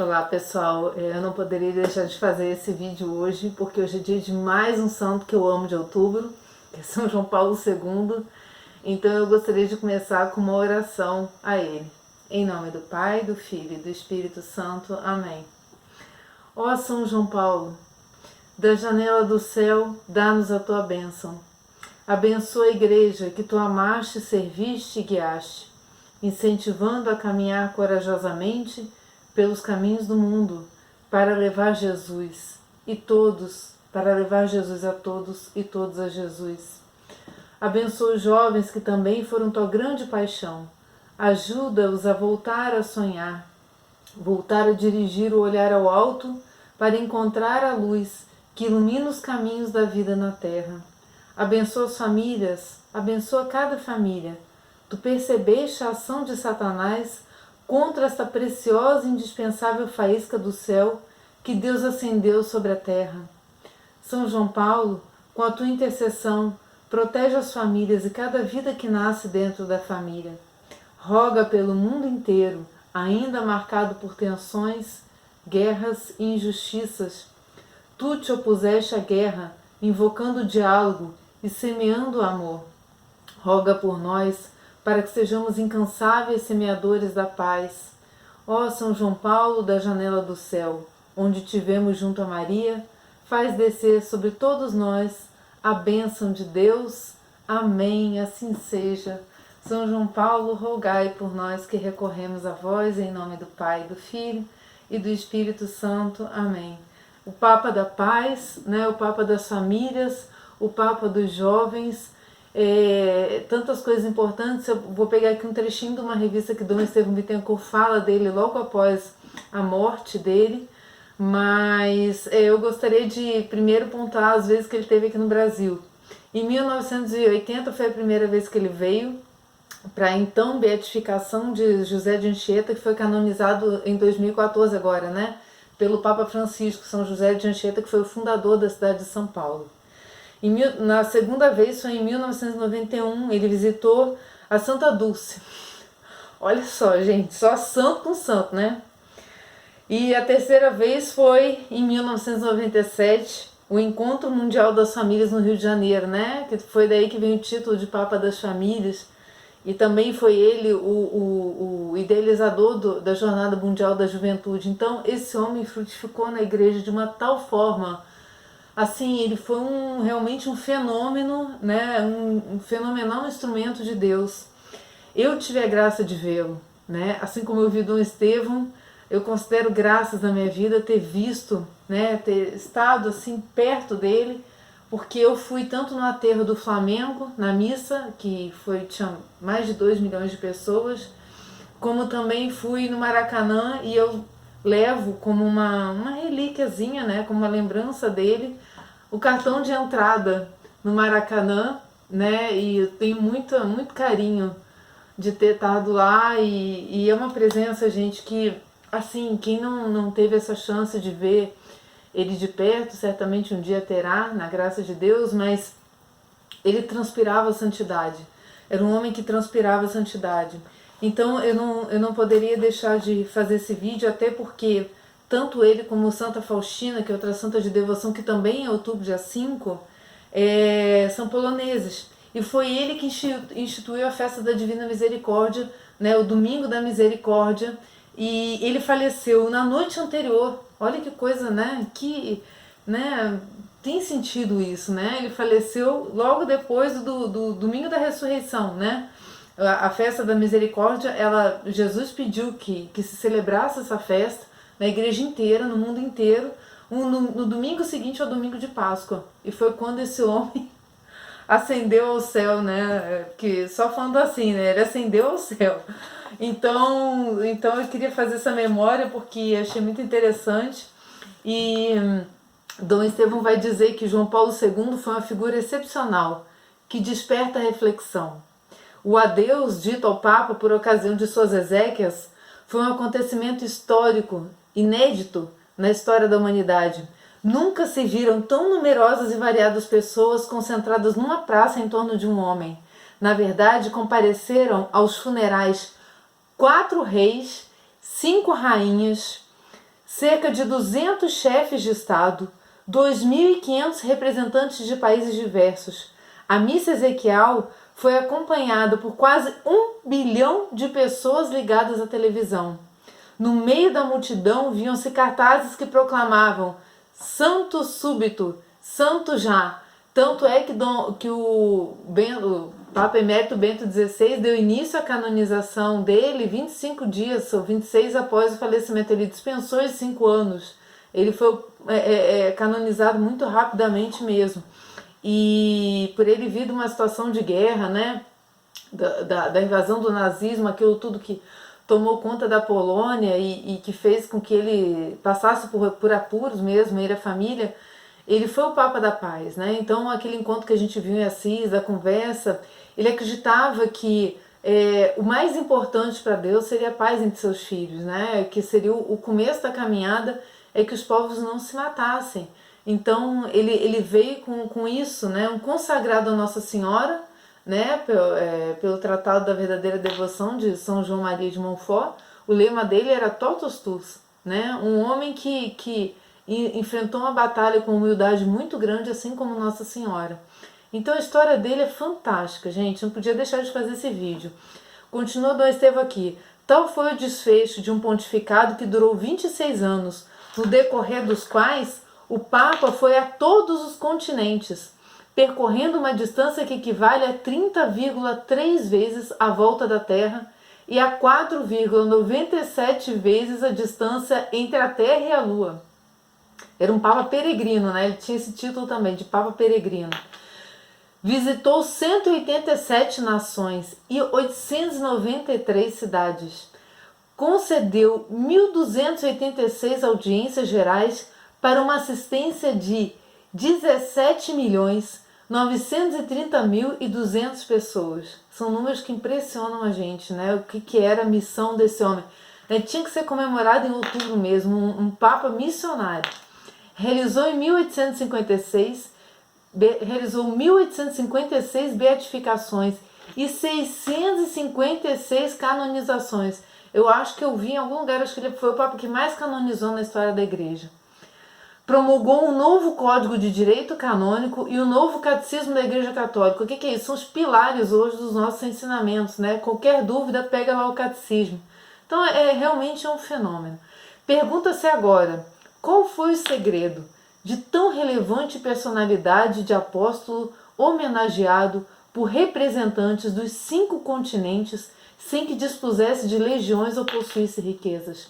Olá pessoal, eu não poderia deixar de fazer esse vídeo hoje, porque hoje é dia de mais um santo que eu amo de outubro, que é São João Paulo II. Então eu gostaria de começar com uma oração a ele. Em nome do Pai, do Filho e do Espírito Santo. Amém. Ó São João Paulo, da janela do céu, dá-nos a tua bênção. Abençoa a igreja que tu amaste, serviste e guiaste, incentivando a caminhar corajosamente pelos caminhos do mundo, para levar Jesus a todos e todos a Jesus. Abençoa os jovens que também foram tua grande paixão. Ajuda-os a voltar a sonhar, voltar a dirigir o olhar ao alto para encontrar a luz que ilumina os caminhos da vida na terra. Abençoa as famílias, abençoa cada família. Tu percebeste a ação de Satanás contra esta preciosa e indispensável faísca do céu que Deus acendeu sobre a terra. São João Paulo, com a tua intercessão, protege as famílias e cada vida que nasce dentro da família. Roga pelo mundo inteiro, ainda marcado por tensões, guerras e injustiças. Tu te opuseste à guerra, invocando o diálogo e semeando o amor. Roga por nós, para que sejamos incansáveis semeadores da paz. Ó São João Paulo da janela do céu, onde tivemos junto a Maria, faz descer sobre todos nós a bênção de Deus. Amém, assim seja. São João Paulo, rogai por nós que recorremos a vós, em nome do Pai, do Filho e do Espírito Santo. Amém. O Papa da Paz, o Papa das famílias, o Papa dos jovens, tantas coisas importantes. Eu vou pegar aqui um trechinho de uma revista que Dom Estevão Bittencourt fala dele logo após a morte dele, mas eu gostaria de primeiro pontuar as vezes que ele esteve aqui no Brasil. Em 1980 foi a primeira vez que ele veio para a então beatificação de José de Anchieta, que foi canonizado em 2014 agora, pelo Papa Francisco. São José de Anchieta, que foi o fundador da cidade de São Paulo. Na segunda vez foi em 1991, ele visitou a Santa Dulce. Olha só, gente, só santo com santo, E a terceira vez foi em 1997, o Encontro Mundial das Famílias no Rio de Janeiro, Que foi daí que vem o título de Papa das Famílias. E também foi ele o idealizador da Jornada Mundial da Juventude. Então, esse homem frutificou na igreja de uma tal forma. Assim, ele foi realmente um fenômeno, um fenomenal instrumento de Deus. Eu tive a graça de vê-lo, assim como eu vi Dom Estevão. Eu considero graças na minha vida ter visto, ter estado assim perto dele, porque eu fui tanto no aterro do Flamengo, na missa, que tinha mais de 2 milhões de pessoas, como também fui no Maracanã, e eu levo como uma relíquiazinha, como uma lembrança dele, o cartão de entrada no Maracanã, e eu tenho muito carinho de ter estado lá, e é uma presença, gente, que, assim, quem não teve essa chance de ver ele de perto, certamente um dia terá, na graça de Deus, mas ele transpirava santidade. Era um homem que transpirava santidade. Então eu não poderia deixar de fazer esse vídeo, até porque tanto ele como Santa Faustina, que é outra santa de devoção, que também é outubro, dia 5, são poloneses. E foi ele que instituiu a festa da Divina Misericórdia, o Domingo da Misericórdia, e ele faleceu na noite anterior. Olha que coisa, que tem sentido isso, Ele faleceu logo depois do Domingo da Ressurreição, A festa da Misericórdia, Jesus pediu que se celebrasse essa festa na igreja inteira, no mundo inteiro, no domingo seguinte ao domingo de Páscoa. E foi quando esse homem ascendeu ao céu, Que só falando assim, ele ascendeu ao céu. Então eu queria fazer essa memória porque achei muito interessante. E Dom Estevão vai dizer que João Paulo II foi uma figura excepcional, que desperta a reflexão. O adeus dito ao Papa por ocasião de suas exéquias foi um acontecimento histórico, inédito na história da humanidade. Nunca se viram tão numerosas e variadas pessoas concentradas numa praça em torno de um homem. Na verdade, compareceram aos funerais 4 reis, 5 rainhas, cerca de 200 chefes de Estado, 2.500 representantes de países diversos. A missa ezequial foi acompanhada por quase 1 bilhão de pessoas ligadas à televisão. No meio da multidão viam-se cartazes que proclamavam Santo súbito, Santo já. Tanto é que o Papa Emérito Bento XVI deu início à canonização dele 25 dias ou 26 após o falecimento. Ele dispensou os 5 anos. Ele foi canonizado muito rapidamente mesmo. E por ele vir de uma situação de guerra, né, da invasão do nazismo, aquilo tudo que tomou conta da Polônia e que fez com que ele passasse por apuros mesmo, ele e a família, ele foi o Papa da Paz, né? Então aquele encontro que a gente viu em Assis, a conversa, ele acreditava que o mais importante para Deus seria a paz entre seus filhos, né? Que seria o começo da caminhada, é que os povos não se matassem. Então ele veio com isso, né? Um consagrado a Nossa Senhora, né? Pelo Tratado da Verdadeira Devoção de São João Maria de Montfort. O lema dele era Totus Tus, né? Um homem que enfrentou uma batalha com humildade muito grande, assim como Nossa Senhora. Então a história dele é fantástica, gente. Não podia deixar de fazer esse vídeo. Continua Dom Estevão aqui. Tal foi o desfecho de um pontificado que durou 26 anos, no decorrer dos quais o Papa foi a todos os continentes, percorrendo uma distância que equivale a 30,3 vezes a volta da Terra e a 4,97 vezes a distância entre a Terra e a Lua. Era um Papa peregrino, né? Ele tinha esse título também, de Papa peregrino. Visitou 187 nações e 893 cidades. Concedeu 1.286 audiências gerais para uma assistência de 17.930.200 pessoas. São números que impressionam a gente, né? O que era a missão desse homem. Ele tinha que ser comemorado em outubro mesmo, um Papa missionário. Realizou 1856 beatificações e 656 canonizações. Eu acho que eu vi em algum lugar, acho que ele foi o Papa que mais canonizou na história da Igreja. Promulgou um novo Código de Direito Canônico e o novo Catecismo da Igreja Católica. O que é isso? São os pilares hoje dos nossos ensinamentos, né? Qualquer dúvida, pega lá o Catecismo. Então, realmente um fenômeno. Pergunta-se agora, qual foi o segredo de tão relevante personalidade de apóstolo homenageado por representantes dos 5 continentes sem que dispusesse de legiões ou possuísse riquezas?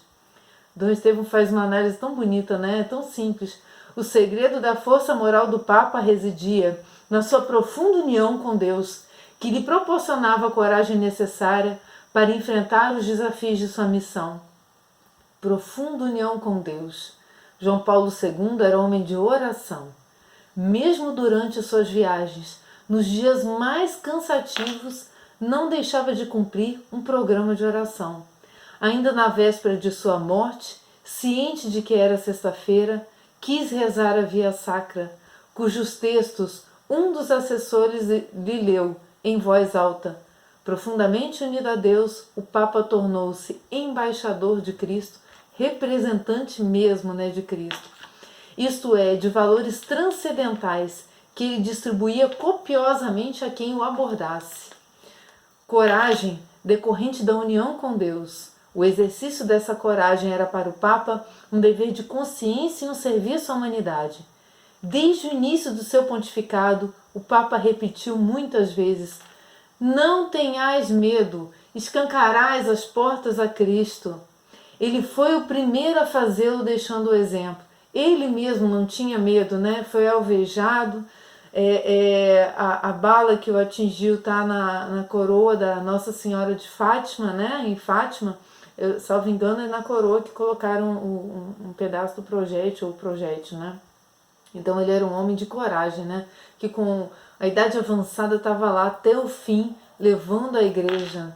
Dom Estevão faz uma análise tão bonita, né? Tão simples. O segredo da força moral do Papa residia na sua profunda união com Deus, que lhe proporcionava a coragem necessária para enfrentar os desafios de sua missão. Profunda união com Deus. João Paulo II era homem de oração. Mesmo durante suas viagens, nos dias mais cansativos, não deixava de cumprir um programa de oração. Ainda na véspera de sua morte, ciente de que era sexta-feira, quis rezar a Via Sacra, cujos textos um dos assessores lhe leu em voz alta. Profundamente unido a Deus, o Papa tornou-se embaixador de Cristo, representante mesmo, né, de Cristo. Isto é, de valores transcendentais que ele distribuía copiosamente a quem o abordasse. Coragem decorrente da união com Deus. O exercício dessa coragem era para o Papa um dever de consciência e um serviço à humanidade. Desde o início do seu pontificado, o Papa repetiu muitas vezes: não tenhais medo, escancarás as portas a Cristo. Ele foi o primeiro a fazê-lo, deixando o exemplo. Ele mesmo não tinha medo, né? Foi alvejado, a bala que o atingiu está na coroa da Nossa Senhora de Fátima, né? Em Fátima, salvo engano, é na coroa que colocaram um pedaço do projétil, né? Então ele era um homem de coragem, né? Que com a idade avançada estava lá até o fim, levando a igreja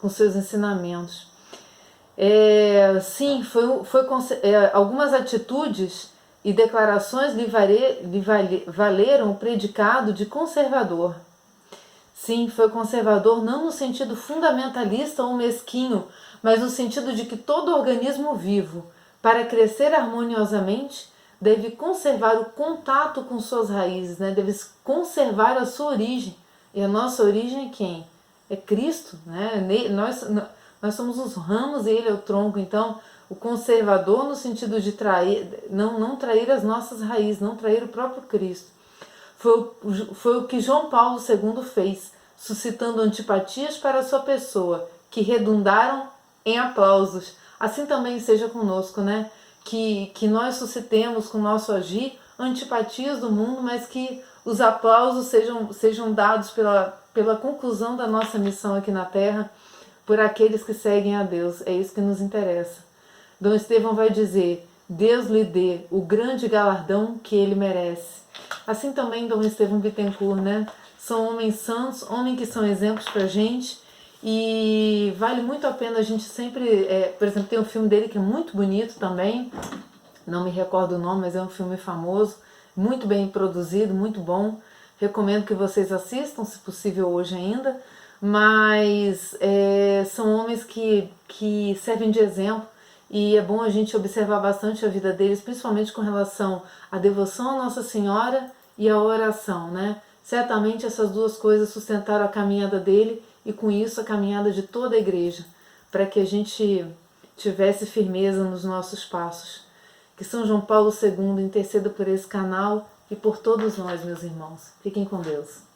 com seus ensinamentos. Algumas atitudes e declarações lhe valeram o predicado de conservador. Sim, foi conservador não no sentido fundamentalista ou mesquinho, mas no sentido de que todo organismo vivo, Para crescer harmoniosamente, deve conservar o contato com suas raízes, né? Deve conservar a sua origem. E a nossa origem é quem? É Cristo, né? Nós somos os ramos e Ele é o tronco. Então, o conservador no sentido de trair, não trair as nossas raízes, não trair o próprio Cristo. Foi o que João Paulo II fez, suscitando antipatias para a sua pessoa, que redundaram em aplausos. Assim também seja conosco, né? Que nós suscitemos com o nosso agir antipatias do mundo, mas que os aplausos sejam dados pela conclusão da nossa missão aqui na Terra, por aqueles que seguem a Deus. É isso que nos interessa. Dom Estevão vai dizer: Deus lhe dê o grande galardão que ele merece. Assim também Dom Estevão Bittencourt, né? São homens santos, homens que são exemplos pra gente, e vale muito a pena a gente sempre, por exemplo, tem um filme dele que é muito bonito também, não me recordo o nome, mas é um filme famoso, muito bem produzido, muito bom. Recomendo que vocês assistam, se possível hoje ainda, mas são homens que servem de exemplo, e é bom a gente observar bastante a vida deles, principalmente com relação à devoção à Nossa Senhora e à oração, né? Certamente essas duas coisas sustentaram a caminhada dele e com isso a caminhada de toda a igreja, para que a gente tivesse firmeza nos nossos passos. Que São João Paulo II interceda por esse canal e por todos nós, meus irmãos. Fiquem com Deus.